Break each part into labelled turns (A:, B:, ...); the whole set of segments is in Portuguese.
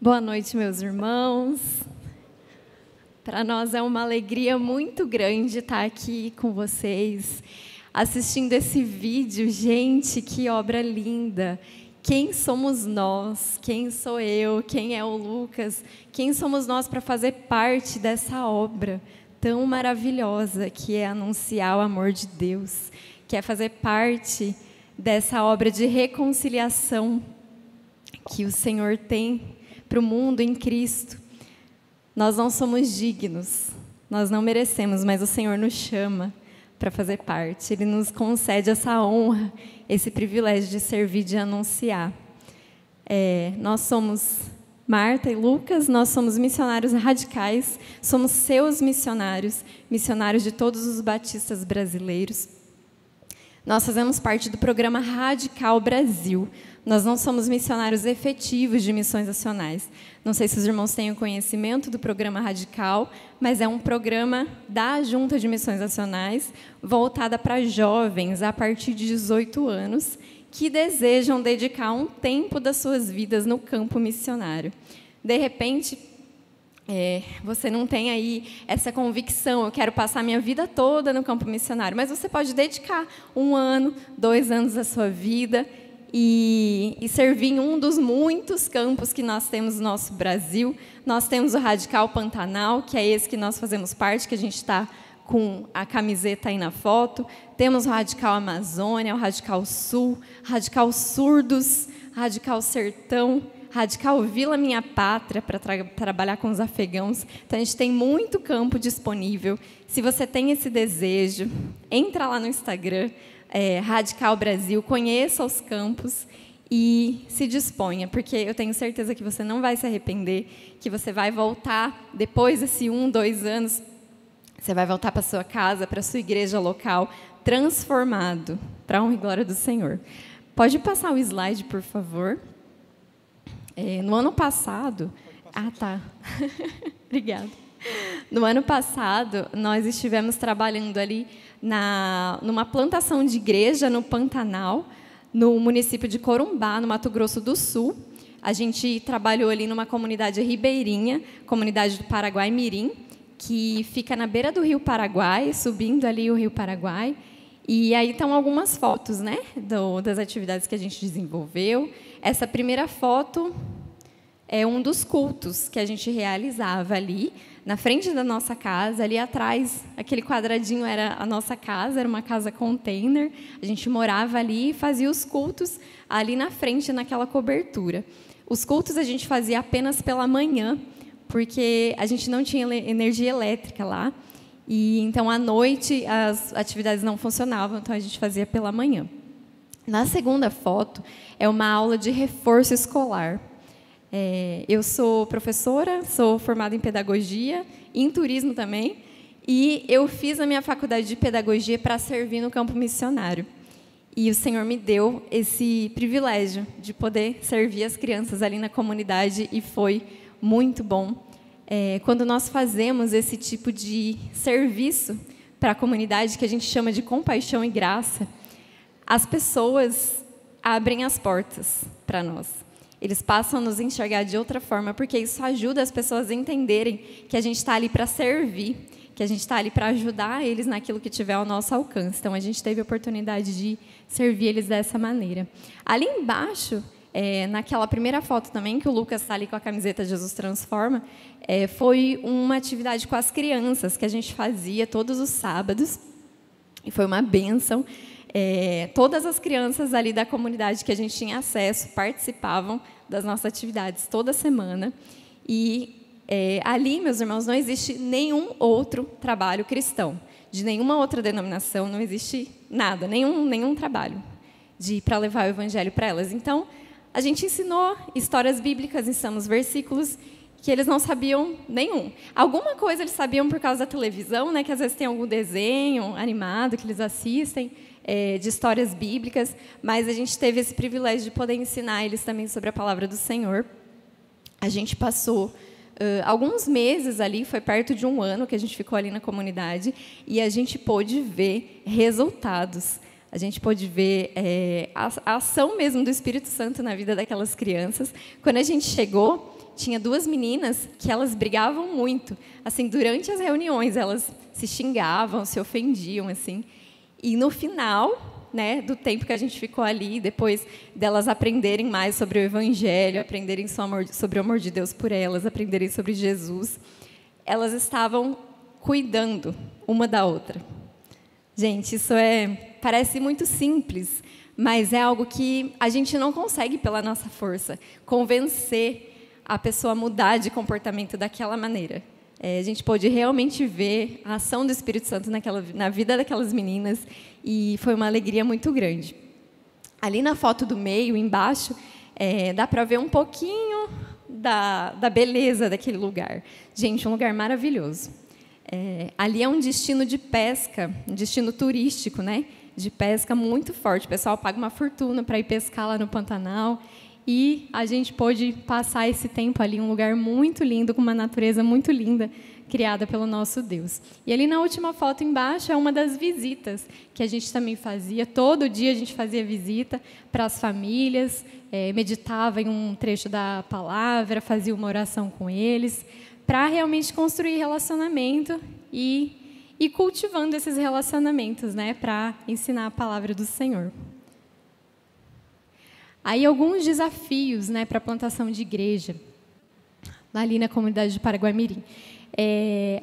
A: Boa noite, meus irmãos. Para nós é uma alegria muito grande estar aqui com vocês, assistindo esse vídeo. Gente, que obra linda! Quem somos nós? Quem sou eu? Quem é o Lucas? Quem somos nós para fazer parte dessa obra tão maravilhosa que é anunciar o amor de Deus, que é fazer parte dessa obra de reconciliação que o Senhor tem para o mundo em Cristo. Nós não somos dignos, nós não merecemos, mas o Senhor nos chama para fazer parte. Ele nos concede essa honra, esse privilégio de servir, de anunciar. Nós somos Marta e Lucas, nós somos missionários radicais, somos seus missionários, missionários de todos os batistas brasileiros. Nós fazemos parte do programa Radical Brasil. Nós não somos missionários efetivos de missões nacionais. Não sei se os irmãos têm o conhecimento do programa Radical, mas é um programa da Junta de Missões Nacionais, voltada para jovens a partir de 18 anos, que desejam dedicar um tempo das suas vidas no campo missionário. De repente, você não tem aí essa convicção, eu quero passar minha vida toda no campo missionário, mas você pode dedicar 1 ano, 2 anos da sua vida e servir em um dos muitos campos que nós temos no nosso Brasil. Nós temos o Radical Pantanal, que é esse que nós fazemos parte, que a gente está com a camiseta aí na foto. Temos o Radical Amazônia, o Radical Sul, Radical Surdos, Radical Sertão, Radical Vila Minha Pátria, para trabalhar com os afegãos. Então, a gente tem muito campo disponível. Se você tem esse desejo, entra lá no Instagram, Radical Brasil, conheça os campos e se disponha, porque eu tenho certeza que você não vai se arrepender, que você vai voltar, depois desse 1, 2 anos, você vai voltar para a sua casa, para a sua igreja local, transformado, para a honra e glória do Senhor. Pode passar o slide, por favor? No ano passado... tá. Obrigada. No ano passado, nós estivemos trabalhando ali numa plantação de igreja no Pantanal, no município de Corumbá, no Mato Grosso do Sul. A gente trabalhou ali numa comunidade ribeirinha, comunidade do Paraguai Mirim, que fica na beira do Rio Paraguai, subindo ali o Rio Paraguai. E aí estão algumas fotos, né, das atividades que a gente desenvolveu. Essa primeira foto é um dos cultos que a gente realizava ali, na frente da nossa casa, ali atrás, aquele quadradinho era a nossa casa, era uma casa container. A gente morava ali e fazia os cultos ali na frente, naquela cobertura. Os cultos a gente fazia apenas pela manhã, porque a gente não tinha energia elétrica lá. E então, à noite, as atividades não funcionavam, então a gente fazia pela manhã. Na segunda foto, é uma aula de reforço escolar. Eu sou professora, sou formada em pedagogia, em turismo também, e eu fiz a minha faculdade de pedagogia para servir no campo missionário. E o Senhor me deu esse privilégio de poder servir as crianças ali na comunidade, e foi muito bom. Quando nós fazemos esse tipo de serviço para a comunidade, que a gente chama de compaixão e graça, as pessoas abrem as portas para nós. Eles passam a nos enxergar de outra forma, porque isso ajuda as pessoas a entenderem que a gente está ali para servir, que a gente está ali para ajudar eles naquilo que tiver ao nosso alcance. Então, a gente teve a oportunidade de servir eles dessa maneira. Ali embaixo, naquela primeira foto também, que o Lucas está ali com a camiseta Jesus Transforma, foi uma atividade com as crianças que a gente fazia todos os sábados, e foi uma bênção. Todas as crianças ali da comunidade que a gente tinha acesso participavam das nossas atividades toda semana. E ali, meus irmãos, não existe nenhum outro trabalho cristão, de nenhuma outra denominação, não existe nada, nenhum trabalho para levar o evangelho para elas. Então, a gente ensinou histórias bíblicas, ensinamos versículos que eles não sabiam nenhum. Alguma coisa eles sabiam por causa da televisão, né, que às vezes tem algum desenho animado que eles assistem, de histórias bíblicas, mas a gente teve esse privilégio de poder ensinar eles também sobre a palavra do Senhor. A gente passou alguns meses ali, foi perto de 1 ano que a gente ficou ali na comunidade, e a gente pôde ver resultados. A gente pôde ver a ação mesmo do Espírito Santo na vida daquelas crianças. Quando a gente chegou, tinha 2 meninas que elas brigavam muito. Assim, durante as reuniões, elas se xingavam, se ofendiam, assim. E no final, né, do tempo que a gente ficou ali, depois delas aprenderem mais sobre o Evangelho, aprenderem sobre o amor de Deus por elas, aprenderem sobre Jesus, elas estavam cuidando uma da outra. Gente, isso parece muito simples, mas é algo que a gente não consegue, pela nossa força, convencer a pessoa a mudar de comportamento daquela maneira. A gente pôde realmente ver a ação do Espírito Santo na vida daquelas meninas, e foi uma alegria muito grande. Ali na foto do meio, embaixo, dá para ver um pouquinho da beleza daquele lugar. Gente, um lugar maravilhoso. Ali é um destino de pesca, um destino turístico, né? De pesca muito forte. O pessoal paga uma fortuna para ir pescar lá no Pantanal. E a gente pôde passar esse tempo ali, um lugar muito lindo, com uma natureza muito linda, criada pelo nosso Deus. E ali na última foto embaixo é uma das visitas que a gente também fazia. Todo dia a gente fazia visita para as famílias, meditava em um trecho da palavra, fazia uma oração com eles, para realmente construir relacionamento e cultivando esses relacionamentos, né, para ensinar a palavra do Senhor. Aí alguns desafios, né, para a plantação de igreja, ali na comunidade de Paraguamirim.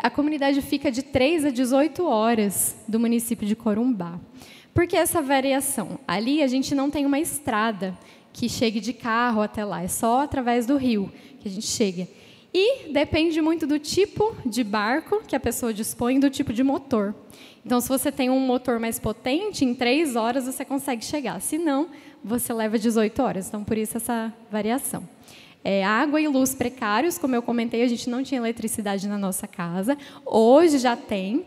A: A comunidade fica de 3 a 18 horas do município de Corumbá. Por que essa variação? Ali a gente não tem uma estrada que chegue de carro até lá, é só através do rio que a gente chega. E depende muito do tipo de barco que a pessoa dispõe e do tipo de motor. Então, se você tem um motor mais potente, em 3 horas você consegue chegar. Se não, você leva 18 horas. Então, por isso essa variação. Água e luz precários, como eu comentei, a gente não tinha eletricidade na nossa casa. Hoje já tem.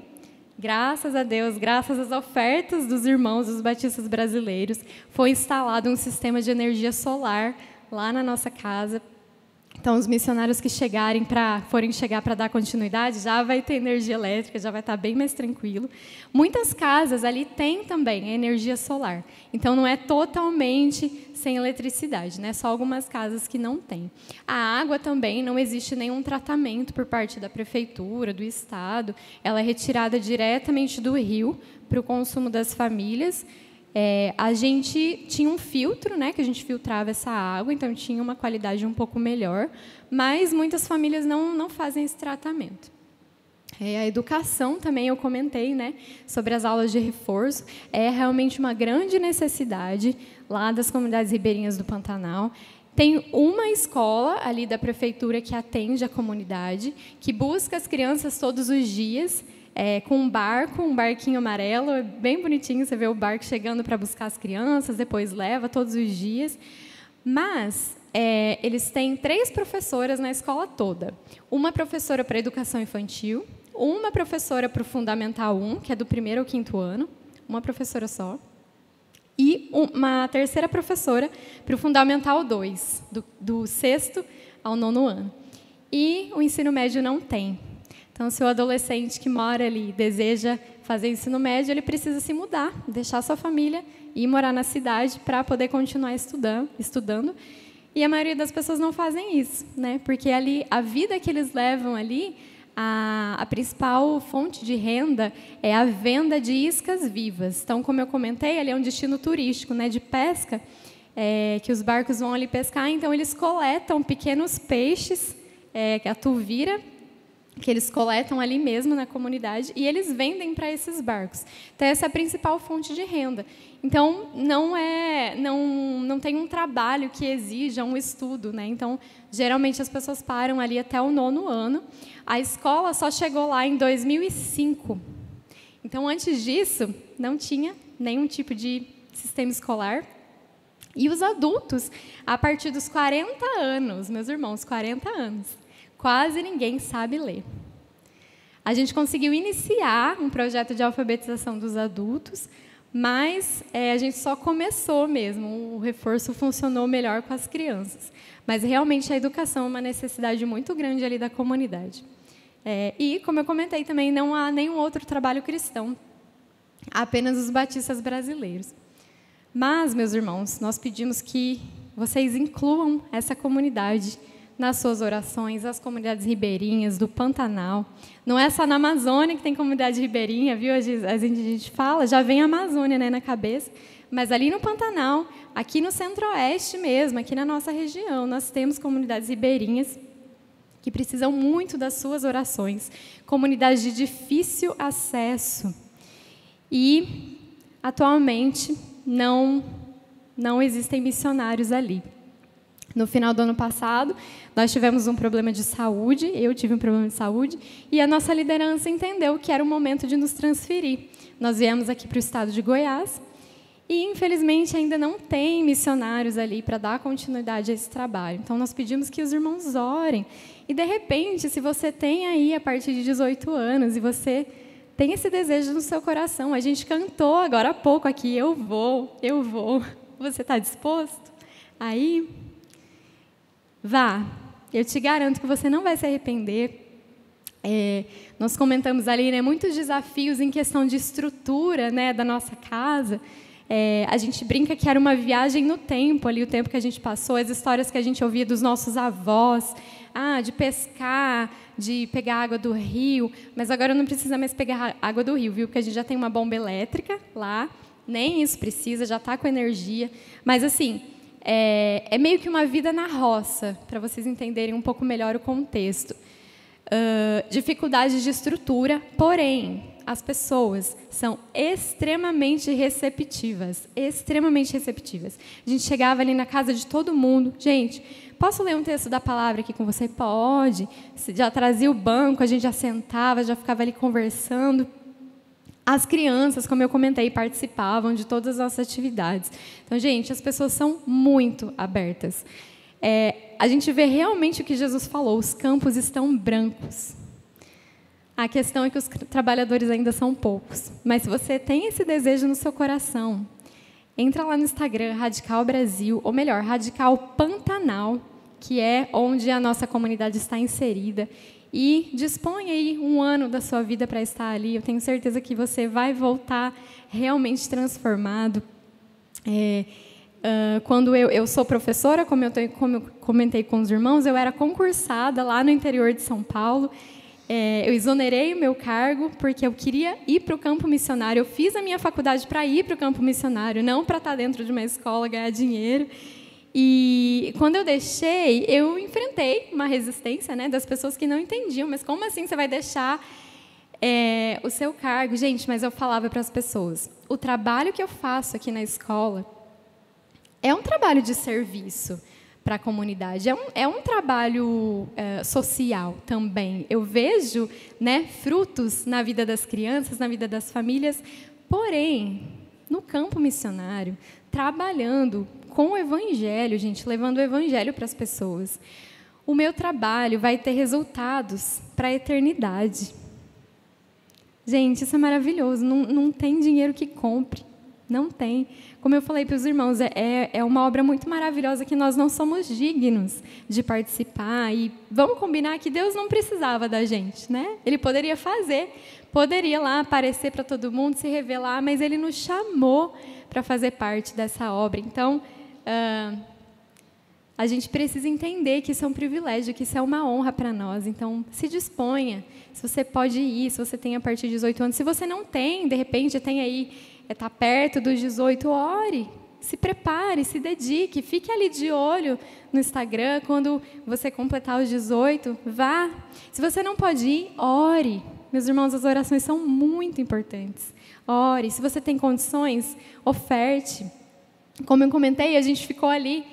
A: Graças a Deus, graças às ofertas dos irmãos, dos batistas brasileiros, foi instalado um sistema de energia solar lá na nossa casa. Então, os missionários que forem chegar para dar continuidade, já vai ter energia elétrica, já vai estar bem mais tranquilo. Muitas casas ali têm também a energia solar. Então, não é totalmente sem eletricidade, né? Só algumas casas que não têm. A água também, não existe nenhum tratamento por parte da prefeitura, do estado. Ela é retirada diretamente do rio para o consumo das famílias. A gente tinha um filtro, né, que a gente filtrava essa água, então tinha uma qualidade um pouco melhor, mas muitas famílias não fazem esse tratamento. A educação também eu comentei, né, sobre as aulas de reforço, é realmente uma grande necessidade lá das comunidades ribeirinhas do Pantanal. Tem uma escola ali da prefeitura que atende a comunidade, que busca as crianças todos os dias, com um barquinho amarelo, é bem bonitinho, você vê o barco chegando para buscar as crianças, depois leva todos os dias. Mas eles têm 3 professoras na escola toda. Uma professora para educação infantil, uma professora para o Fundamental 1, que é do 1º ao 5º ano, uma professora só, e uma terceira professora para o Fundamental 2, do 6º ao 9º ano. E o ensino médio não tem. Então, se o adolescente que mora ali deseja fazer ensino médio, ele precisa se mudar, deixar sua família e ir morar na cidade para poder continuar estudando. E a maioria das pessoas não fazem isso, né? Porque ali a vida que eles levam ali, a principal fonte de renda é a venda de iscas vivas. Então, como eu comentei, ali é um destino turístico, né, de pesca, que os barcos vão ali pescar. Então, eles coletam pequenos peixes, que é a tuvira, que eles coletam ali mesmo na comunidade, e eles vendem para esses barcos. Então, essa é a principal fonte de renda. Então, não tem um trabalho que exija um estudo, né? Então, geralmente, as pessoas param ali até o 9º ano. A escola só chegou lá em 2005. Então, antes disso, não tinha nenhum tipo de sistema escolar. E os adultos, a partir dos 40 anos, meus irmãos, 40 anos, quase ninguém sabe ler. A gente conseguiu iniciar um projeto de alfabetização dos adultos, mas a gente só começou mesmo, o reforço funcionou melhor com as crianças. Mas, realmente, a educação é uma necessidade muito grande ali da comunidade. E, como eu comentei também, não há nenhum outro trabalho cristão, apenas os batistas brasileiros. Mas, meus irmãos, nós pedimos que vocês incluam essa comunidade nas suas orações as comunidades ribeirinhas do Pantanal. Não é só na Amazônia que tem comunidade ribeirinha, viu? A gente fala, já vem a Amazônia, né, na cabeça, mas ali no Pantanal, aqui no Centro-Oeste mesmo, aqui na nossa região, nós temos comunidades ribeirinhas que precisam muito das suas orações, comunidades de difícil acesso. E, atualmente, não existem missionários ali. No final do ano passado, nós tivemos um problema de saúde, eu tive um problema de saúde, e a nossa liderança entendeu que era o momento de nos transferir. Nós viemos aqui para o estado de Goiás, e, infelizmente, ainda não tem missionários ali para dar continuidade a esse trabalho. Então, nós pedimos que os irmãos orem. E, de repente, se você tem aí, a partir de 18 anos, e você tem esse desejo no seu coração, a gente cantou agora há pouco aqui, eu vou. Você está disposto? Aí, vá. Eu te garanto que você não vai se arrepender. Nós comentamos ali, né, muitos desafios em questão de estrutura, né, da nossa casa. A gente brinca que era uma viagem no tempo, ali, o tempo que a gente passou, as histórias que a gente ouvia dos nossos avós, de pescar, de pegar água do rio, mas agora não precisa mais pegar água do rio, viu? Porque a gente já tem uma bomba elétrica lá, nem isso precisa, já está com energia. Mas, assim, é meio que uma vida na roça, para vocês entenderem um pouco melhor o contexto. Dificuldades de estrutura, porém, as pessoas são extremamente receptivas, extremamente receptivas. A gente chegava ali na casa de todo mundo, gente, posso ler um texto da palavra aqui com você? Pode. Já trazia o banco, a gente já sentava, já ficava ali conversando. As crianças, como eu comentei, participavam de todas as nossas atividades. Então, gente, as pessoas são muito abertas. A gente vê realmente o que Jesus falou, os campos estão brancos. A questão é que os trabalhadores ainda são poucos. Mas se você tem esse desejo no seu coração, entra lá no Instagram, Radical Brasil, ou melhor, Radical Pantanal, que é onde a nossa comunidade está inserida, e dispõe aí um ano da sua vida para estar ali. Eu tenho certeza que você vai voltar realmente transformado. Quando eu sou professora, como eu comentei com os irmãos, eu era concursada lá no interior de São Paulo. Eu exonerei o meu cargo porque eu queria ir para o campo missionário. Eu fiz a minha faculdade para ir para o campo missionário, não para estar dentro de uma escola, ganhar dinheiro. E quando eu deixei, eu enfrentei uma resistência, né, das pessoas que não entendiam. Mas como assim você vai deixar o seu cargo? Gente, mas eu falava para as pessoas, o trabalho que eu faço aqui na escola é um trabalho de serviço para a comunidade, é um trabalho social também. Eu vejo, né, frutos na vida das crianças, na vida das famílias, porém, no campo missionário, trabalhando com o Evangelho, gente, levando o Evangelho para as pessoas. O meu trabalho vai ter resultados para a eternidade. Gente, isso é maravilhoso, não tem dinheiro que compre, não tem. Como eu falei para os irmãos, é uma obra muito maravilhosa que nós não somos dignos de participar. E vamos combinar que Deus não precisava da gente, né? Ele poderia fazer, poderia lá aparecer para todo mundo, se revelar, mas Ele nos chamou para fazer parte dessa obra. Então, a gente precisa entender que isso é um privilégio, que isso é uma honra para nós. Então, se disponha. Se você pode ir, se você tem a partir de 18 anos. Se você não tem, de repente, tem aí, está perto dos 18, ore. Se prepare, se dedique. Fique ali de olho no Instagram. Quando você completar os 18, vá. Se você não pode ir, ore. Meus irmãos, as orações são muito importantes. Ore. Se você tem condições, oferte. Como eu comentei, a gente ficou ali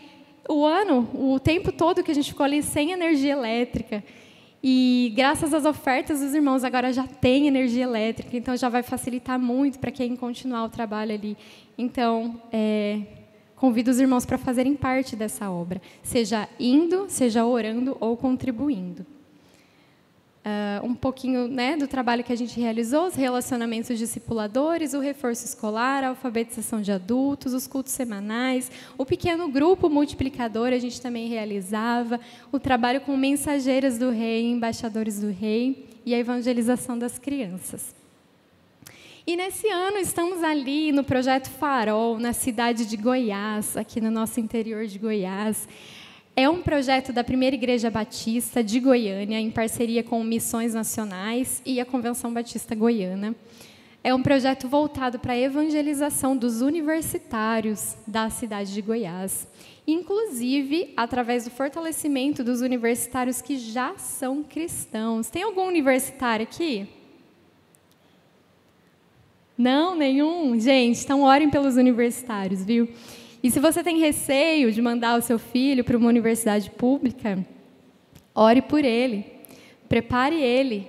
A: o tempo todo que a gente ficou ali sem energia elétrica. E graças às ofertas dos irmãos, agora já tem energia elétrica, então já vai facilitar muito para quem continuar o trabalho ali. Então, convido os irmãos para fazerem parte dessa obra, seja indo, seja orando ou contribuindo. Um pouquinho, né, do trabalho que a gente realizou, os relacionamentos discipuladores, o reforço escolar, a alfabetização de adultos, os cultos semanais, o pequeno grupo multiplicador a gente também realizava, o trabalho com mensageiras do rei, embaixadores do rei e a evangelização das crianças. E nesse ano estamos ali no Projeto Farol, na cidade de Goiás, aqui no nosso interior de Goiás. É um projeto da Primeira Igreja Batista de Goiânia, em parceria com Missões Nacionais e a Convenção Batista Goiana. É um projeto voltado para a evangelização dos universitários da cidade de Goiás, inclusive através do fortalecimento dos universitários que já são cristãos. Tem algum universitário aqui? Não, nenhum? Gente, então orem pelos universitários, viu? E se você tem receio de mandar o seu filho para uma universidade pública, ore por ele, prepare ele,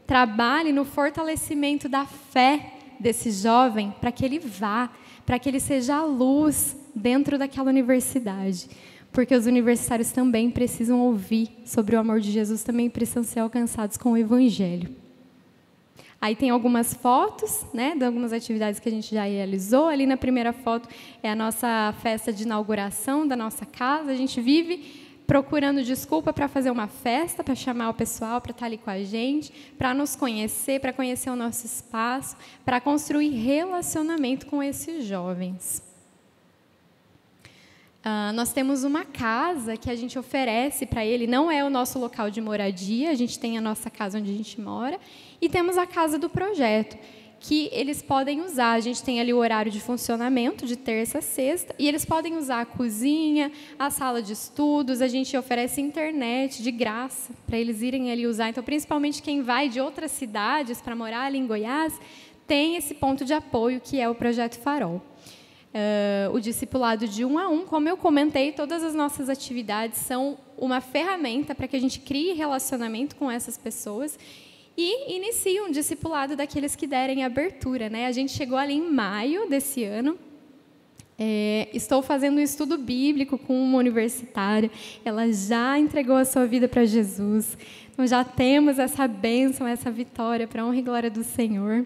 A: trabalhe no fortalecimento da fé desse jovem para que ele vá, para que ele seja a luz dentro daquela universidade. Porque os universitários também precisam ouvir sobre o amor de Jesus, também precisam ser alcançados com o Evangelho. Aí tem algumas fotos, né, de algumas atividades que a gente já realizou. Ali na primeira foto é a nossa festa de inauguração da nossa casa. A gente vive procurando desculpa para fazer uma festa, para chamar o pessoal para estar ali com a gente, para nos conhecer, para conhecer o nosso espaço, para construir relacionamento com esses jovens. Nós temos uma casa que a gente oferece para ele, não é o nosso local de moradia, a gente tem a nossa casa onde a gente mora, e temos a casa do projeto, que eles podem usar. A gente tem ali o horário de funcionamento, de terça a sexta, e eles podem usar a cozinha, a sala de estudos, a gente oferece internet de graça para eles irem ali usar. Então, principalmente quem vai de outras cidades para morar ali em Goiás, tem esse ponto de apoio que é o Projeto Farol. O discipulado de 1 a 1, como eu comentei, todas as nossas atividades são uma ferramenta para que a gente crie relacionamento com essas pessoas e inicie um discipulado daqueles que derem abertura, né? A gente chegou ali em maio desse ano. Estou fazendo um estudo bíblico com uma universitária. Ela já entregou a sua vida para Jesus. Então, já temos essa bênção, essa vitória para a honra e glória do Senhor.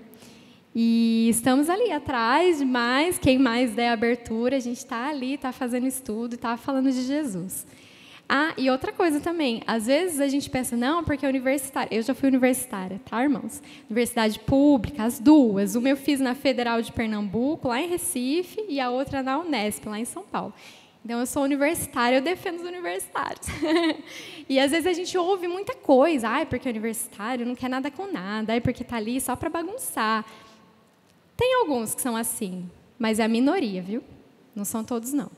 A: E estamos ali atrás de mais, quem mais der abertura, a gente está ali, está fazendo estudo, está falando de Jesus. E outra coisa também, às vezes a gente pensa, não, porque é universitária. Eu já fui universitária, tá, irmãos? Universidade pública, as duas. Uma eu fiz na Federal de Pernambuco, lá em Recife, e a outra na Unesp, lá em São Paulo. Então, eu sou universitária, eu defendo os universitários. E, às vezes, a gente ouve muita coisa. Porque é universitário, não quer nada com nada. Porque está ali só para bagunçar. Tem alguns que são assim, mas é a minoria, viu? Não são todos, não.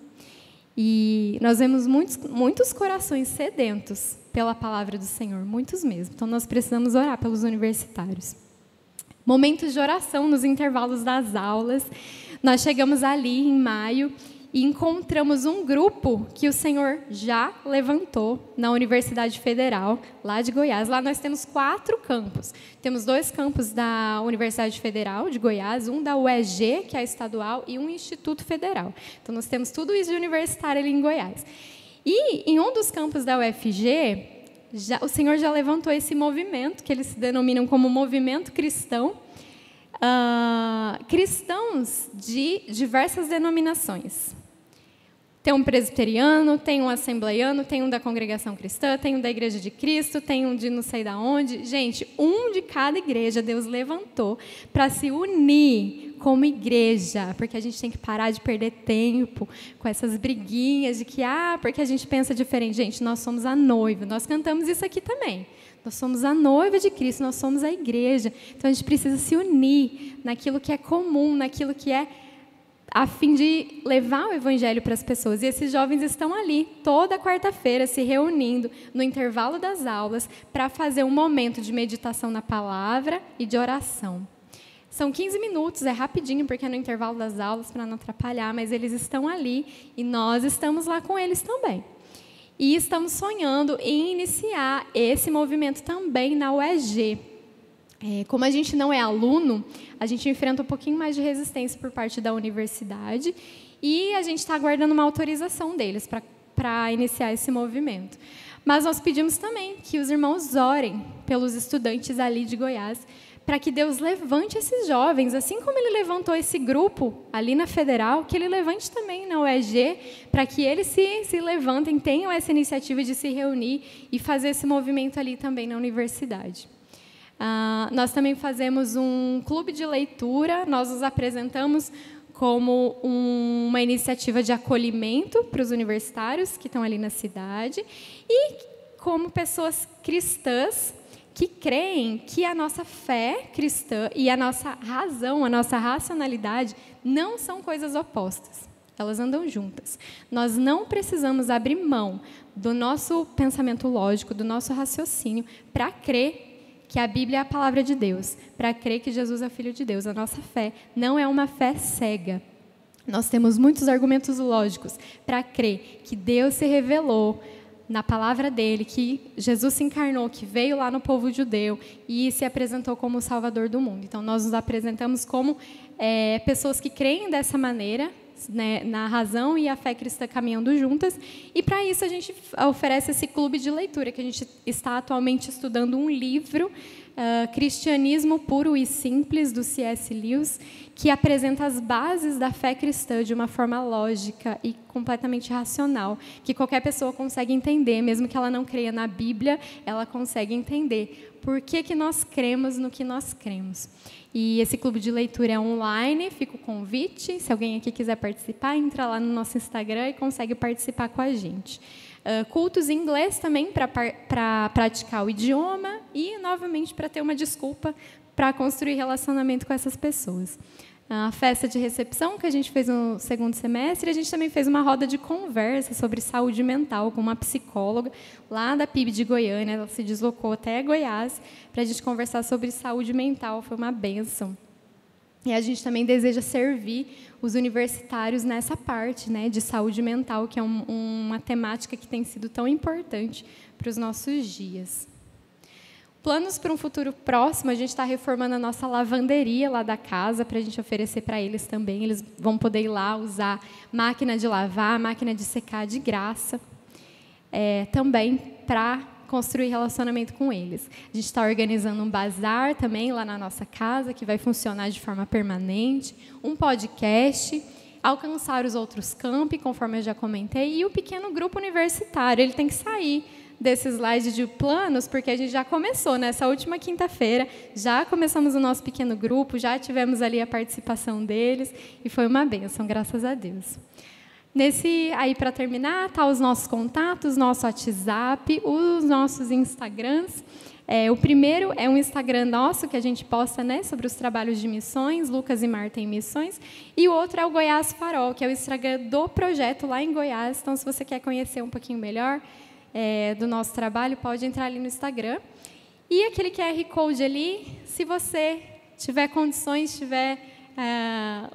A: E nós vemos muitos corações sedentos pela palavra do Senhor, muitos mesmo. Então, nós precisamos orar pelos universitários. Momentos de oração nos intervalos das aulas. Nós chegamos ali em maio e encontramos um grupo que o Senhor já levantou na Universidade Federal, lá de Goiás. Lá nós temos 4 campos. Temos 2 campos da Universidade Federal de Goiás, um da UEG, que é a estadual, e um Instituto Federal. Então, nós temos tudo isso de universitário ali em Goiás. E, em um dos campos da UFG, o Senhor já levantou esse movimento, que eles se denominam como Movimento Cristão, cristãos de diversas denominações. Tem um presbiteriano, tem um assembleiano, tem um da congregação cristã, tem um da Igreja de Cristo, tem um de não sei da onde. Gente, um de cada igreja Deus levantou para se unir como igreja, porque a gente tem que parar de perder tempo com essas briguinhas de que, porque a gente pensa diferente. Gente, nós somos a noiva, nós cantamos isso aqui também. Nós somos a noiva de Cristo, nós somos a igreja. Então, a gente precisa se unir naquilo que é comum, naquilo que é a fim de levar o Evangelho para as pessoas. E esses jovens estão ali, toda quarta-feira, se reunindo no intervalo das aulas para fazer um momento de meditação na palavra e de oração. São 15 minutos, é rapidinho, porque é no intervalo das aulas, para não atrapalhar, mas eles estão ali e nós estamos lá com eles também. E estamos sonhando em iniciar esse movimento também na UEG. Como a gente não é aluno, a gente enfrenta um pouquinho mais de resistência por parte da universidade e a gente está aguardando uma autorização deles para iniciar esse movimento. Mas nós pedimos também que os irmãos orem pelos estudantes ali de Goiás, para que Deus levante esses jovens, assim como Ele levantou esse grupo ali na Federal, que Ele levante também na UEG, para que eles se levantem, tenham essa iniciativa de se reunir e fazer esse movimento ali também na universidade. Nós também fazemos um clube de leitura, nós nos apresentamos como uma iniciativa de acolhimento para os universitários que estão ali na cidade e como pessoas cristãs que creem que a nossa fé cristã e a nossa razão, a nossa racionalidade não são coisas opostas. Elas andam juntas. Nós não precisamos abrir mão do nosso pensamento lógico, do nosso raciocínio, para crer que a Bíblia é a palavra de Deus, para crer que Jesus é o Filho de Deus. A nossa fé não é uma fé cega. Nós temos muitos argumentos lógicos para crer que Deus se revelou na palavra dele, que Jesus se encarnou, que veio lá no povo judeu e se apresentou como o Salvador do mundo. Então, nós nos apresentamos como pessoas que creem dessa maneira, né, na razão e a fé cristã caminhando juntas. E, para isso, a gente oferece esse clube de leitura, que a gente está atualmente estudando um livro, Cristianismo Puro e Simples, do C.S. Lewis, que apresenta as bases da fé cristã de uma forma lógica e completamente racional, que qualquer pessoa consegue entender, mesmo que ela não creia na Bíblia, ela consegue entender por que nós cremos no que nós cremos. E esse clube de leitura é online, fica o convite. Se alguém aqui quiser participar, entra lá no nosso Instagram e consegue participar com a gente. Cultos em inglês também, para praticar o idioma e, novamente, para ter uma desculpa para construir relacionamento com essas pessoas. A festa de recepção que a gente fez no segundo semestre, a gente também fez uma roda de conversa sobre saúde mental com uma psicóloga lá da PIB de Goiânia. Ela se deslocou até Goiás para a gente conversar sobre saúde mental. Foi uma bênção. E a gente também deseja servir os universitários nessa parte, né, de saúde mental, que é uma temática que tem sido tão importante para os nossos dias. Planos para um futuro próximo, a gente está reformando a nossa lavanderia lá da casa para a gente oferecer para eles também. Eles vão poder ir lá usar máquina de lavar, máquina de secar de graça, também para construir relacionamento com eles. A gente está organizando um bazar também lá na nossa casa, que vai funcionar de forma permanente, um podcast, alcançar os outros campi, conforme eu já comentei, e o pequeno grupo universitário, ele tem que sair desse slide de planos, porque a gente já começou nessa última quinta-feira, já começamos o nosso pequeno grupo, já tivemos ali a participação deles, e foi uma bênção, graças a Deus. Aí, para terminar, tá os nossos contatos, nosso WhatsApp, os nossos Instagrams. O primeiro é um Instagram nosso, que a gente posta, né, sobre os trabalhos de missões, Lucas e Marta em missões, e o outro é o Goiás Farol, que é o Instagram do projeto lá em Goiás. Então, se você quer conhecer um pouquinho melhor do nosso trabalho, pode entrar ali no Instagram. E aquele QR Code ali, se você tiver condições, tiver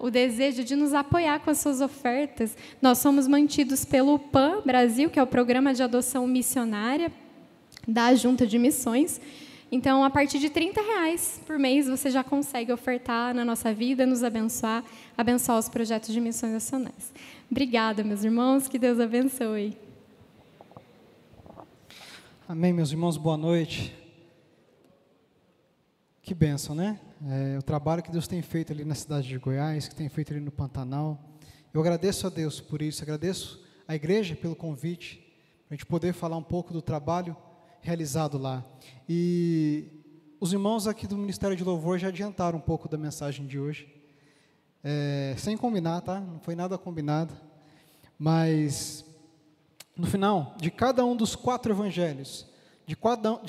A: o desejo de nos apoiar com as suas ofertas, nós somos mantidos pelo PAN Brasil, que é o Programa de Adoção Missionária da Junta de Missões. Então, a partir de R$30 por mês, você já consegue ofertar na nossa vida, nos abençoar os projetos de missões nacionais. Obrigada, meus irmãos, que Deus abençoe.
B: Amém, meus irmãos, boa noite. Que bênção, né? O trabalho que Deus tem feito ali na cidade de Goiás, que tem feito ali no Pantanal. Eu agradeço a Deus por isso, agradeço à igreja pelo convite, para a gente poder falar um pouco do trabalho realizado lá. E os irmãos aqui do Ministério de Louvor já adiantaram um pouco da mensagem de hoje, sem combinar, tá? Não foi nada combinado, mas no final de cada um dos 4 evangelhos, de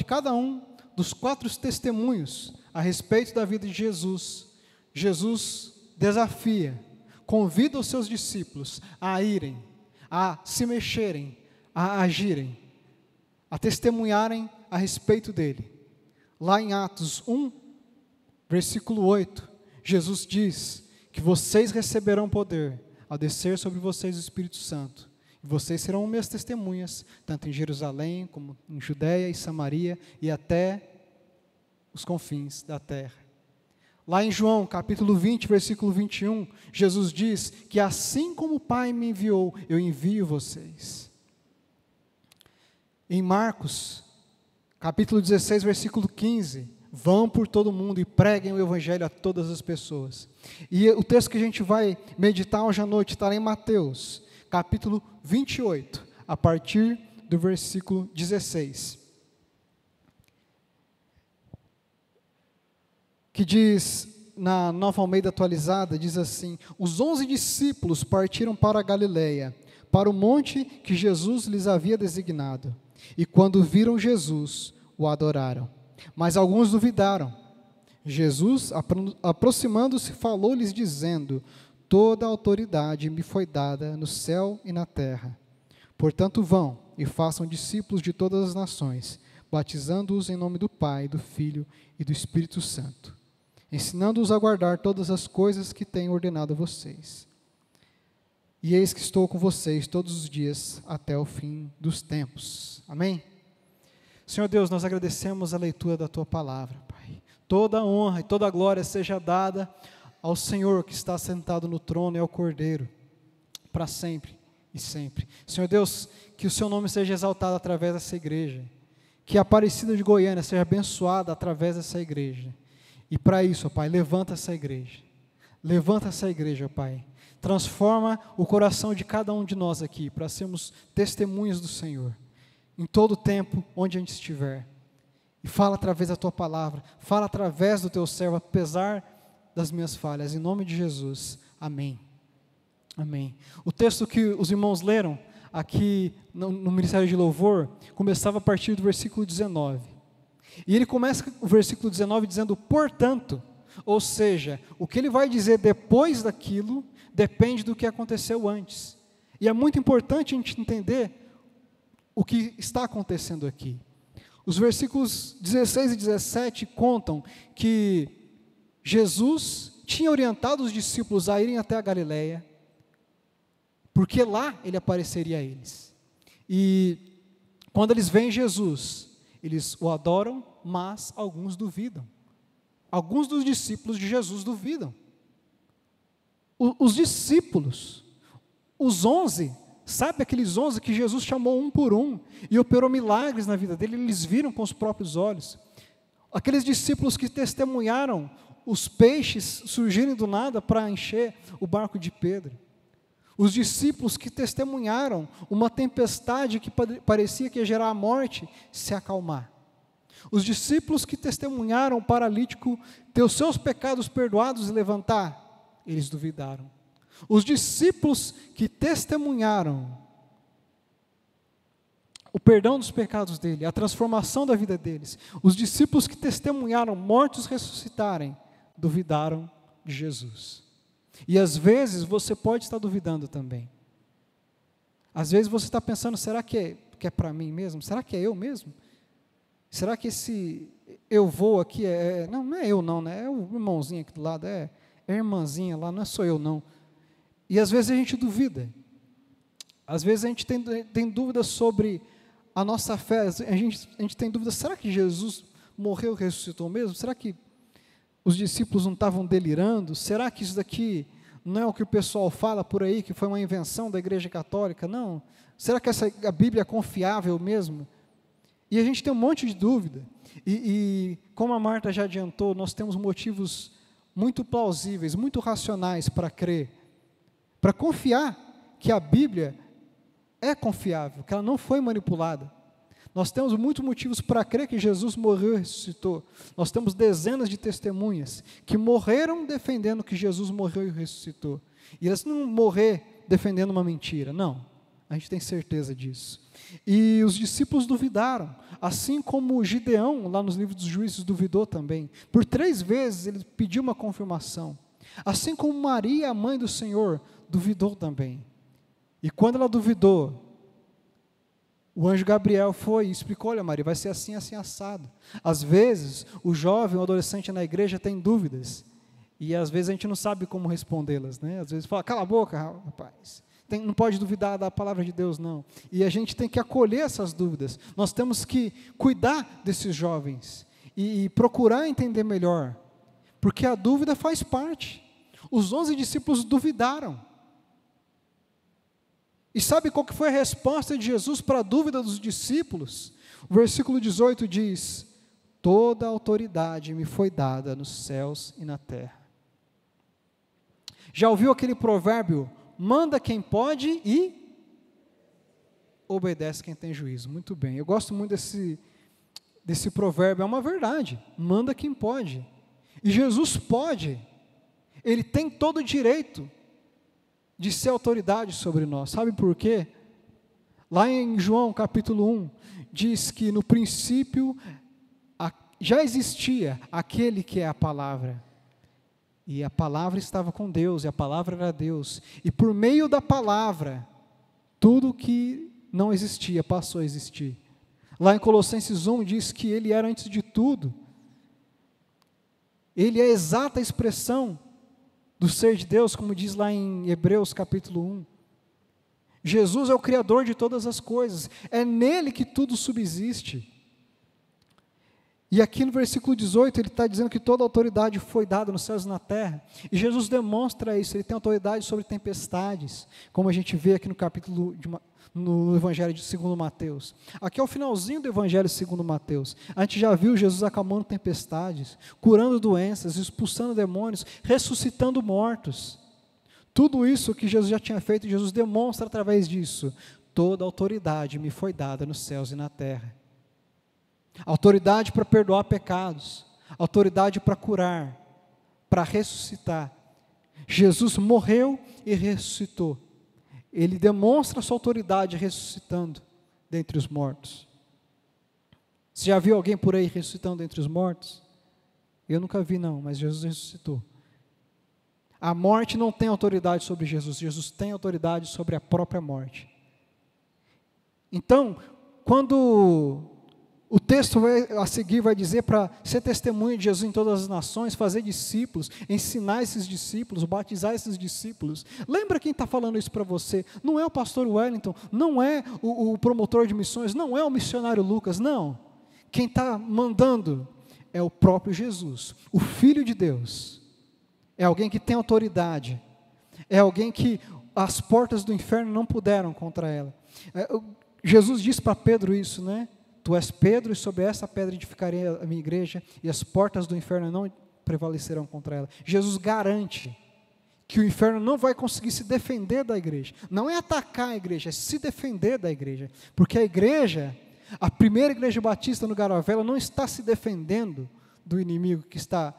B: cada um dos 4 testemunhos a respeito da vida de Jesus, Jesus desafia, convida os seus discípulos a irem, a se mexerem, a agirem, a testemunharem a respeito dele. Lá em Atos 1, versículo 8, Jesus diz que vocês receberão poder ao descer sobre vocês o Espírito Santo. E vocês serão minhas testemunhas, tanto em Jerusalém, como em Judeia e Samaria, e até os confins da terra. Lá em João, capítulo 20, versículo 21, Jesus diz que assim como o Pai me enviou, eu envio vocês. Em Marcos, capítulo 16, versículo 15, vão por todo mundo e preguem o evangelho a todas as pessoas. E o texto que a gente vai meditar hoje à noite está lá em Mateus, capítulo 28, a partir do versículo 16. Que diz na Nova Almeida atualizada, diz assim: os 11 discípulos partiram para a Galileia, para o monte que Jesus lhes havia designado. E quando viram Jesus, o adoraram. Mas alguns duvidaram. Jesus, aproximando-se, falou-lhes dizendo: toda a autoridade me foi dada no céu e na terra. Portanto, vão e façam discípulos de todas as nações, batizando-os em nome do Pai, do Filho e do Espírito Santo, ensinando-os a guardar todas as coisas que tenho ordenado a vocês. E eis que estou com vocês todos os dias até o fim dos tempos. Amém? Senhor Deus, nós agradecemos a leitura da Tua palavra, Pai. Toda a honra e toda a glória seja dada ao Senhor que está sentado no trono e ao Cordeiro, para sempre e sempre. Senhor Deus, que o Seu nome seja exaltado através dessa igreja, que a Aparecida de Goiânia seja abençoada através dessa igreja. E para isso, ó Pai, levanta essa igreja, Pai. Transforma o coração de cada um de nós aqui, para sermos testemunhas do Senhor, em todo o tempo, onde a gente estiver. E fala através da Tua palavra, fala através do Teu servo, apesar das minhas falhas, em nome de Jesus, amém. Amém. O texto que os irmãos leram aqui no Ministério de Louvor, começava a partir do versículo 19, e ele começa o versículo 19 dizendo, portanto, ou seja, o que ele vai dizer depois daquilo, depende do que aconteceu antes, e é muito importante a gente entender o que está acontecendo aqui. Os versículos 16 e 17 contam que Jesus tinha orientado os discípulos a irem até a Galileia, porque lá ele apareceria a eles. E quando eles veem Jesus, eles o adoram, mas alguns duvidam. Alguns dos discípulos de Jesus duvidam. Os discípulos, os 11, sabe aqueles 11 que Jesus chamou um por um e operou milagres na vida dele, eles viram com os próprios olhos. Aqueles discípulos que testemunharam os peixes surgirem do nada para encher o barco de Pedro. Os discípulos que testemunharam uma tempestade que parecia que ia gerar a morte se acalmar. Os discípulos que testemunharam o paralítico ter os seus pecados perdoados e levantar, eles duvidaram. Os discípulos que testemunharam o perdão dos pecados dele, a transformação da vida deles, os discípulos que testemunharam mortos ressuscitarem, duvidaram de Jesus. E às vezes você pode estar duvidando também. Às vezes você está pensando, será que é para mim mesmo? Será que é eu mesmo? Será que esse eu vou aqui não é eu não, né? É o irmãozinho aqui do lado, é a irmãzinha lá, não é só eu não. E às vezes a gente duvida. Às vezes a gente tem dúvidas sobre a nossa fé, a gente tem dúvidas, será que Jesus morreu e ressuscitou mesmo? Será que os discípulos não estavam delirando? Será que isso daqui não é o que o pessoal fala por aí, que foi uma invenção da Igreja Católica? Não. Será que a Bíblia é confiável mesmo? E a gente tem um monte de dúvida. E como a Marta já adiantou, nós temos motivos muito plausíveis, muito racionais para crer, para confiar que a Bíblia é confiável, que ela não foi manipulada. Nós temos muitos motivos para crer que Jesus morreu e ressuscitou. Nós temos dezenas de testemunhas que morreram defendendo que Jesus morreu e ressuscitou. E elas não morrer defendendo uma mentira, não. A gente tem certeza disso. E os discípulos duvidaram, assim como Gideão, lá nos livros dos Juízes, duvidou também. Por 3 vezes ele pediu uma confirmação. Assim como Maria, a mãe do Senhor, duvidou também. E quando ela duvidou, o anjo Gabriel foi e explicou, olha Maria, vai ser assim, assim, assado. Às vezes, o jovem, o adolescente na igreja tem dúvidas, e às vezes a gente não sabe como respondê-las, né? Às vezes fala, cala a boca, rapaz, não pode duvidar da palavra de Deus, não. E a gente tem que acolher essas dúvidas, nós temos que cuidar desses jovens, e procurar entender melhor, porque a dúvida faz parte. Os 11 discípulos duvidaram. E sabe qual que foi a resposta de Jesus para a dúvida dos discípulos? O versículo 18 diz, toda a autoridade me foi dada nos céus e na terra. Já ouviu aquele provérbio, manda quem pode e obedece quem tem juízo? Muito bem, eu gosto muito desse provérbio, é uma verdade, manda quem pode. E Jesus pode, Ele tem todo o direito de ser autoridade sobre nós. Sabe por quê? Lá em João capítulo 1, diz que no princípio já existia aquele que é a palavra. E a palavra estava com Deus, e a palavra era Deus. E por meio da palavra, tudo que não existia passou a existir. Lá em Colossenses 1 diz que Ele era antes de tudo. Ele é a exata expressão do ser de Deus, como diz lá em Hebreus capítulo 1. Jesus é o Criador de todas as coisas, é nele que tudo subsiste. E aqui no versículo 18, ele está dizendo que toda autoridade foi dada nos céus e na terra, e Jesus demonstra isso, ele tem autoridade sobre tempestades, como a gente vê aqui no capítulo, no Evangelho de 2 Mateus. Aqui é o finalzinho do Evangelho de 2 Mateus, a gente já viu Jesus acalmando tempestades, curando doenças, expulsando demônios, ressuscitando mortos. Tudo isso que Jesus já tinha feito, Jesus demonstra através disso. Toda autoridade me foi dada nos céus e na terra. Autoridade para perdoar pecados, autoridade para curar, para ressuscitar. Jesus morreu e ressuscitou. Ele demonstra a sua autoridade ressuscitando dentre os mortos. Você já viu alguém por aí ressuscitando dentre os mortos? Eu nunca vi não, mas Jesus ressuscitou. A morte não tem autoridade sobre Jesus, Jesus tem autoridade sobre a própria morte. Então, quando o texto a seguir vai dizer para ser testemunho de Jesus em todas as nações, fazer discípulos, ensinar esses discípulos, batizar esses discípulos. Lembra quem está falando isso para você? Não é o pastor Wellington, não é o promotor de missões, não é o missionário Lucas, não. Quem está mandando é o próprio Jesus, o Filho de Deus. É alguém que tem autoridade, é alguém que as portas do inferno não puderam contra ela. Jesus disse para Pedro isso, né? Tu és Pedro, e sobre essa pedra edificarei a minha igreja, e as portas do inferno não prevalecerão contra ela. Jesus garante que o inferno não vai conseguir se defender da igreja. Não é atacar a igreja, é se defender da igreja. Porque a igreja, a primeira igreja batista no Garavela, não está se defendendo do inimigo que está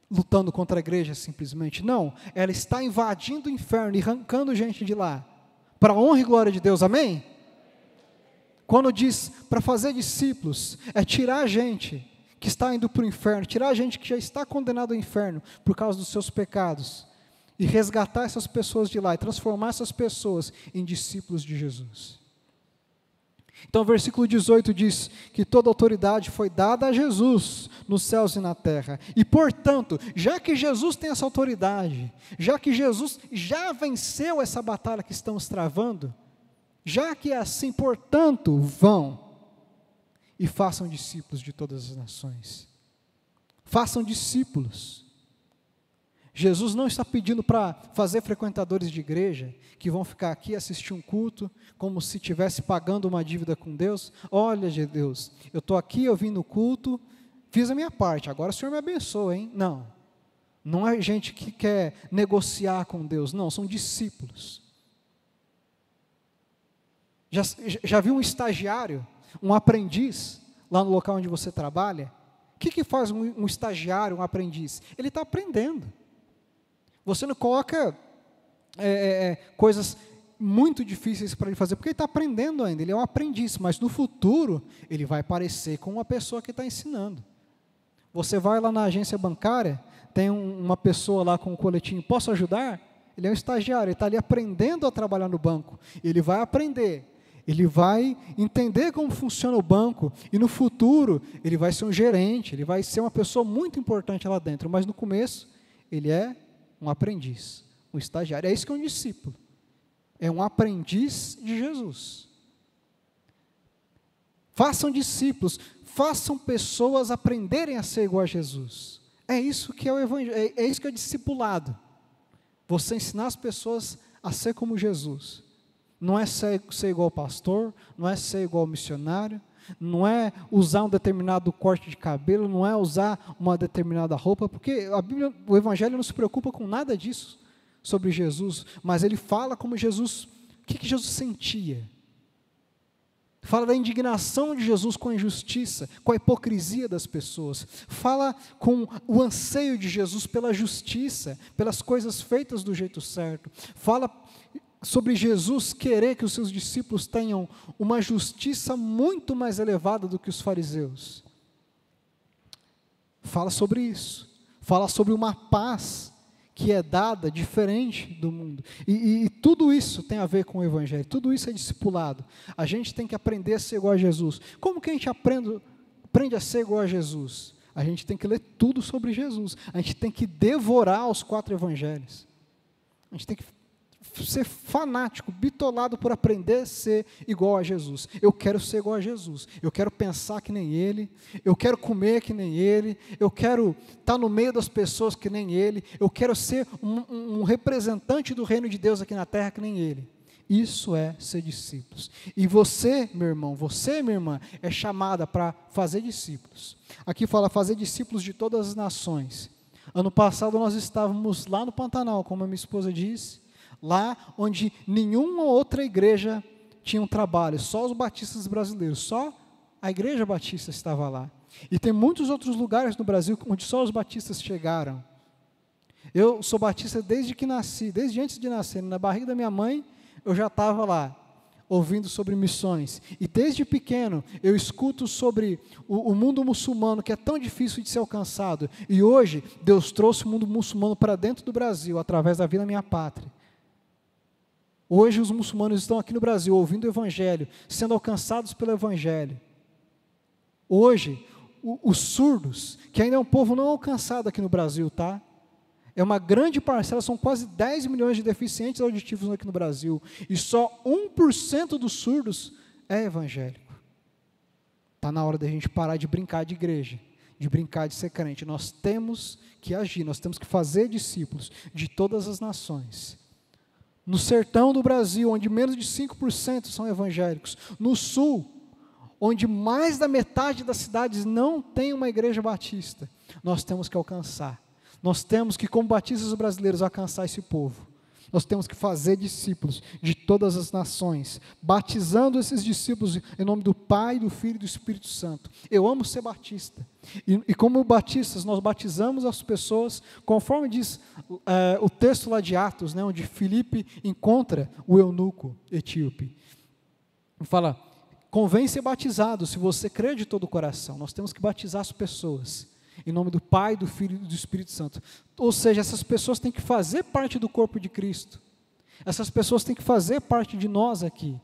B: lutando contra a igreja simplesmente. Não, ela está invadindo o inferno e arrancando gente de lá, para a honra e glória de Deus, amém? Quando diz para fazer discípulos, é tirar a gente que está indo para o inferno, tirar a gente que já está condenado ao inferno por causa dos seus pecados, e resgatar essas pessoas de lá, e transformar essas pessoas em discípulos de Jesus. Então o versículo 18 diz que toda autoridade foi dada a Jesus nos céus e na terra. E portanto, já que Jesus tem essa autoridade, já que Jesus já venceu essa batalha que estamos travando, já que é assim, portanto, vão e façam discípulos de todas as nações. Façam discípulos. Jesus não está pedindo para fazer frequentadores de igreja, que vão ficar aqui assistir um culto, como se estivesse pagando uma dívida com Deus. Olha, Deus, eu estou aqui, eu vim no culto, fiz a minha parte, agora o Senhor me abençoa, hein? Não, não é gente que quer negociar com Deus, não, são discípulos. Já viu um estagiário, um aprendiz, lá no local onde você trabalha? O que faz um estagiário, um aprendiz? Ele está aprendendo. Você não coloca coisas muito difíceis para ele fazer, porque ele está aprendendo ainda, ele é um aprendiz, mas no futuro, ele vai parecer com uma pessoa que está ensinando. Você vai lá na agência bancária, tem uma pessoa lá com um coletinho, posso ajudar? Ele é um estagiário, ele está ali aprendendo a trabalhar no banco, ele vai aprender, ele vai entender como funciona o banco, e no futuro, ele vai ser um gerente, ele vai ser uma pessoa muito importante lá dentro, mas no começo, ele é um aprendiz, um estagiário. É isso que é um discípulo. É um aprendiz de Jesus. Façam discípulos, façam pessoas aprenderem a ser igual a Jesus. É isso que é o evangelho, é isso que é discipulado. Você ensinar as pessoas a ser como Jesus. Não é ser igual ao pastor, não é ser igual ao missionário, não é usar um determinado corte de cabelo, não é usar uma determinada roupa, porque a Bíblia, o Evangelho não se preocupa com nada disso sobre Jesus, mas ele fala como Jesus, o que Jesus sentia, Fala da indignação de Jesus com a injustiça, com a hipocrisia das pessoas. Fala com o anseio de Jesus pela justiça, pelas coisas feitas do jeito certo. Fala sobre Jesus querer que os seus discípulos tenham uma justiça muito mais elevada do que os fariseus. Fala sobre isso. Fala sobre uma paz que é dada diferente do mundo. E tudo isso tem a ver com o Evangelho, tudo isso é discipulado. A gente tem que aprender a ser igual a Jesus. Como que a gente aprende a ser igual a Jesus? A gente tem que ler tudo sobre Jesus. A gente tem que devorar os 4 Evangelhos. A gente tem que ser fanático, bitolado por aprender a ser igual a Jesus. Eu quero ser igual a Jesus, eu quero pensar que nem Ele, eu quero comer que nem Ele, eu quero estar no meio das pessoas que nem Ele, eu quero ser um representante do reino de Deus aqui na terra que nem Ele. Isso é ser discípulos. E você, meu irmão, você, minha irmã, é chamada para fazer discípulos. Aqui fala fazer discípulos de todas as nações. Ano passado nós estávamos lá no Pantanal, como a minha esposa disse, lá onde nenhuma outra igreja tinha um trabalho, só os batistas brasileiros, só a igreja batista estava lá. E tem muitos outros lugares no Brasil onde só os batistas chegaram. Eu sou batista desde que nasci, desde antes de nascer, na barriga da minha mãe, eu já estava lá, ouvindo sobre missões. E desde pequeno, eu escuto sobre o mundo muçulmano, que é tão difícil de ser alcançado. E hoje, Deus trouxe o mundo muçulmano para dentro do Brasil, através da Vila Minha Pátria. Hoje os muçulmanos estão aqui no Brasil, ouvindo o Evangelho, sendo alcançados pelo Evangelho. Hoje, os surdos, que ainda é um povo não alcançado aqui no Brasil, tá? É uma grande parcela, são quase 10 milhões de deficientes auditivos aqui no Brasil, e só 1% dos surdos é evangélico. Está na hora da gente parar de brincar de igreja, de brincar de ser crente. Nós temos que agir, nós temos que fazer discípulos de todas as nações. No sertão do Brasil, onde menos de 5% são evangélicos. No sul, onde mais da metade das cidades não tem uma igreja batista. Nós temos que alcançar. Nós temos que, como batistas brasileiros, alcançar esse povo. Nós temos que fazer discípulos de todas as nações, batizando esses discípulos em nome do Pai, do Filho e do Espírito Santo. Eu amo ser batista. E como batistas, nós batizamos as pessoas, conforme diz o texto lá de Atos, né, onde Filipe encontra o eunuco etíope. E fala, convém ser batizado se você crê de todo o coração. Nós temos que batizar as pessoas em nome do Pai, do Filho e do Espírito Santo. Ou seja, essas pessoas têm que fazer parte do corpo de Cristo. Essas pessoas têm que fazer parte de nós aqui.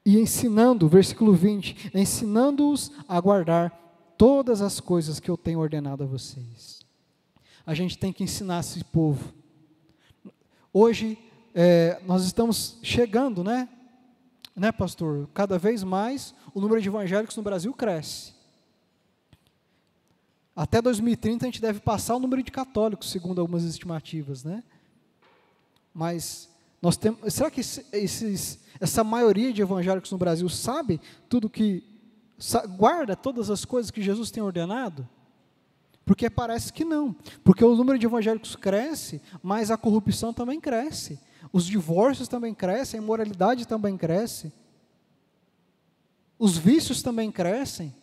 B: E ensinando, versículo 20, ensinando-os a guardar todas as coisas que eu tenho ordenado a vocês. A gente tem que ensinar esse povo. Hoje, nós estamos chegando, né, pastor? Cada vez mais o número de evangélicos no Brasil cresce. Até 2030 a gente deve passar o número de católicos, segundo algumas estimativas, né? Mas nós temos, será que essa maioria de evangélicos no Brasil sabe tudo guarda todas as coisas que Jesus tem ordenado? Porque parece que não, porque o número de evangélicos cresce, mas a corrupção também cresce, os divórcios também crescem, a imoralidade também cresce, os vícios também crescem.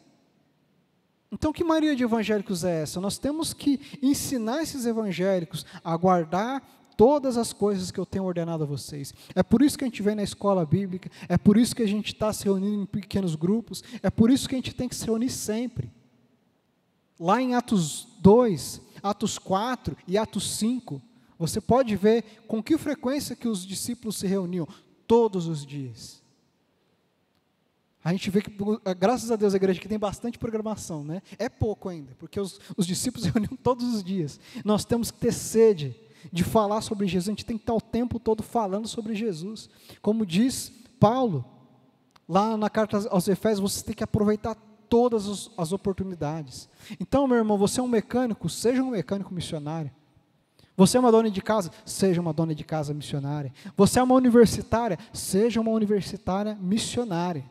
B: Então, que maioria de evangélicos é essa? Nós temos que ensinar esses evangélicos a guardar todas as coisas que eu tenho ordenado a vocês. É por isso que a gente vem na escola bíblica, é por isso que a gente está se reunindo em pequenos grupos, é por isso que a gente tem que se reunir sempre. Lá em Atos 2, Atos 4 e Atos 5, você pode ver com que frequência que os discípulos se reuniam, todos os dias. A gente vê que, graças a Deus, a igreja aqui tem bastante programação, né? É pouco ainda, porque os discípulos se reuniam todos os dias. Nós temos que ter sede de falar sobre Jesus, a gente tem que estar o tempo todo falando sobre Jesus. Como diz Paulo, lá na carta aos Efésios, você tem que aproveitar todas as oportunidades. Então, meu irmão, você é um mecânico, seja um mecânico missionário. Você é uma dona de casa, seja uma dona de casa missionária. Você é uma universitária, seja uma universitária missionária.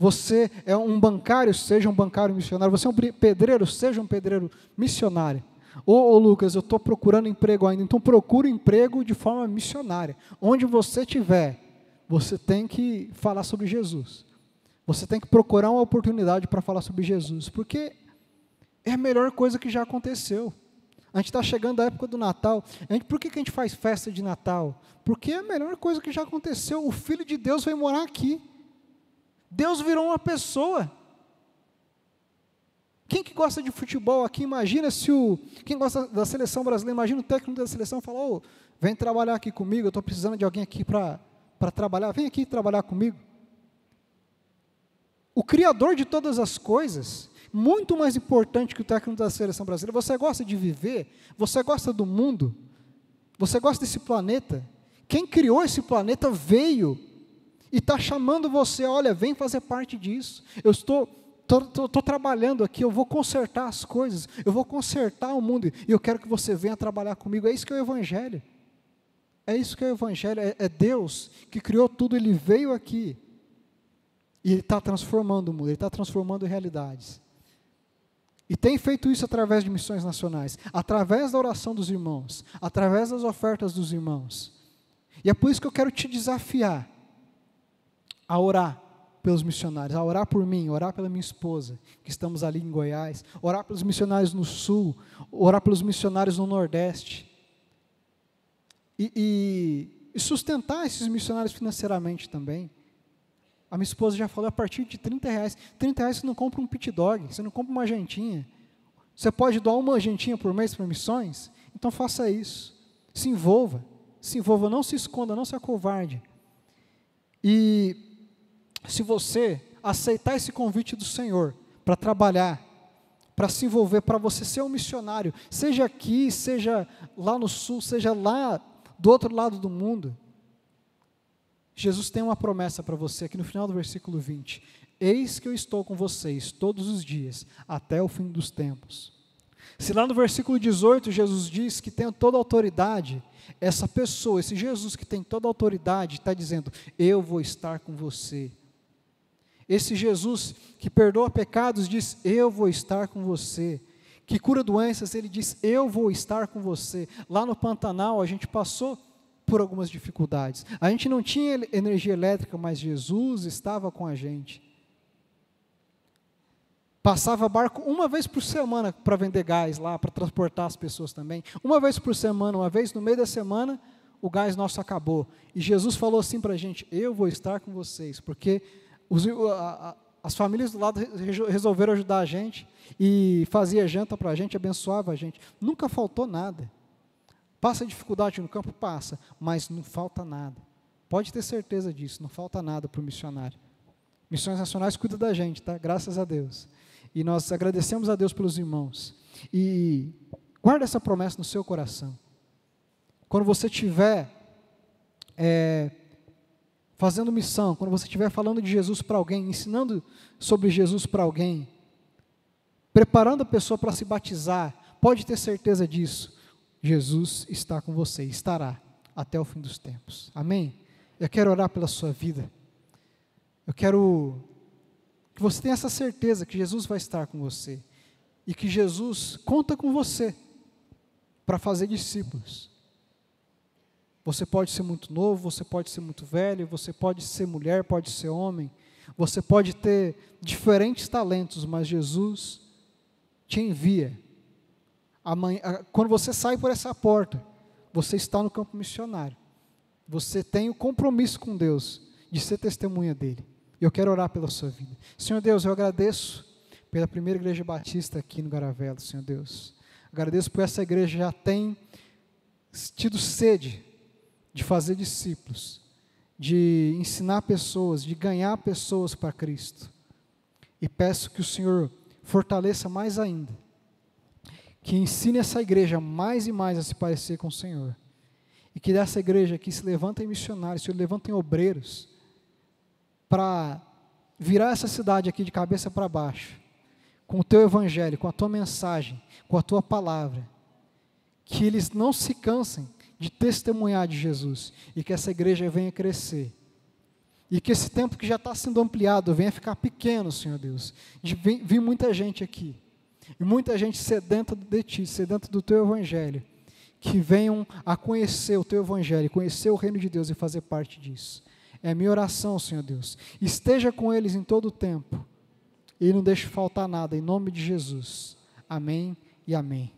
B: Você é um bancário, seja um bancário missionário. Você é um pedreiro, seja um pedreiro missionário. Ô Lucas, eu estou procurando emprego ainda, então procure emprego de forma missionária. Onde você estiver, você tem que falar sobre Jesus. Você tem que procurar uma oportunidade para falar sobre Jesus, porque é a melhor coisa que já aconteceu. A gente está chegando à época do Natal. Por que a gente faz festa de Natal? Porque é a melhor coisa que já aconteceu. O Filho de Deus veio morar aqui. Deus virou uma pessoa. Quem que gosta de futebol aqui, imagina se quem gosta da seleção brasileira, imagina o técnico da seleção falar, vem trabalhar aqui comigo, eu estou precisando de alguém aqui para trabalhar, vem aqui trabalhar comigo. O Criador de todas as coisas, muito mais importante que o técnico da seleção brasileira. Você gosta de viver? Você gosta do mundo? Você gosta desse planeta? Quem criou esse planeta veio e está chamando você, olha, vem fazer parte disso. Eu estou trabalhando aqui, eu vou consertar as coisas, eu vou consertar o mundo, e eu quero que você venha trabalhar comigo. É isso que é o Evangelho. É isso que é o Evangelho, é Deus que criou tudo, Ele veio aqui, e Ele está transformando o mundo, Ele está transformando realidades. E tem feito isso através de missões nacionais, através da oração dos irmãos, através das ofertas dos irmãos. E é por isso que eu quero te desafiar a orar pelos missionários, a orar por mim, orar pela minha esposa, que estamos ali em Goiás, orar pelos missionários no Sul, orar pelos missionários no Nordeste, e sustentar esses missionários financeiramente também. A minha esposa já falou, a partir de R$30, R$30 você não compra um pit dog, você não compra uma jantinha, você pode doar uma jantinha por mês para missões, então faça isso, se envolva, não se esconda, não se acovarde. E se você aceitar esse convite do Senhor para trabalhar, para se envolver, para você ser um missionário, seja aqui, seja lá no Sul, seja lá do outro lado do mundo, Jesus tem uma promessa para você aqui no final do versículo 20. Eis que eu estou com vocês todos os dias, até o fim dos tempos. Se lá no versículo 18 Jesus diz que tem toda a autoridade, essa pessoa, esse Jesus que tem toda a autoridade, está dizendo, eu vou estar com você. Esse Jesus que perdoa pecados diz, eu vou estar com você. Que cura doenças, ele diz, eu vou estar com você. Lá no Pantanal a gente passou por algumas dificuldades. A gente não tinha energia elétrica, mas Jesus estava com a gente. Passava barco uma vez por semana para vender gás lá, para transportar as pessoas também. Uma vez por semana, uma vez no meio da semana, o gás nosso acabou. E Jesus falou assim para a gente, eu vou estar com vocês, porque as famílias do lado resolveram ajudar a gente e fazia janta para a gente, abençoava a gente. Nunca faltou nada. Passa dificuldade no campo? Passa, mas não falta nada. Pode ter certeza disso, não falta nada para o missionário. Missões Nacionais cuida da gente, tá? Graças a Deus. E nós agradecemos a Deus pelos irmãos. E guarda essa promessa no seu coração. Quando você estiver fazendo missão, quando você estiver falando de Jesus para alguém, ensinando sobre Jesus para alguém, preparando a pessoa para se batizar, pode ter certeza disso. Jesus está com você, estará até o fim dos tempos. Amém? Eu quero orar pela sua vida. Eu quero que você tenha essa certeza que Jesus vai estar com você e que Jesus conta com você para fazer discípulos. Você pode ser muito novo, você pode ser muito velho, você pode ser mulher, pode ser homem, você pode ter diferentes talentos, mas Jesus te envia. Quando você sai por essa porta, você está no campo missionário. Você tem o compromisso com Deus de ser testemunha dele. E eu quero orar pela sua vida. Senhor Deus, eu agradeço pela primeira igreja batista aqui no Garavelo, Senhor Deus. Agradeço por essa igreja já tem tido sede de fazer discípulos, de ensinar pessoas, de ganhar pessoas para Cristo. E peço que o Senhor fortaleça mais ainda, que ensine essa igreja mais e mais a se parecer com o Senhor. E que dessa igreja aqui se levantem missionários, se levantem obreiros, para virar essa cidade aqui de cabeça para baixo, com o teu evangelho, com a tua mensagem, com a tua palavra. Que eles não se cansem de testemunhar de Jesus, e que essa igreja venha crescer. E que esse tempo que já está sendo ampliado, venha ficar pequeno, Senhor Deus. De vir muita gente aqui. E muita gente sedenta de Ti, sedenta do Teu Evangelho, que venham a conhecer o Teu Evangelho, conhecer o reino de Deus e fazer parte disso. É a minha oração, Senhor Deus. Esteja com eles em todo o tempo e não deixe faltar nada, em nome de Jesus. Amém e amém.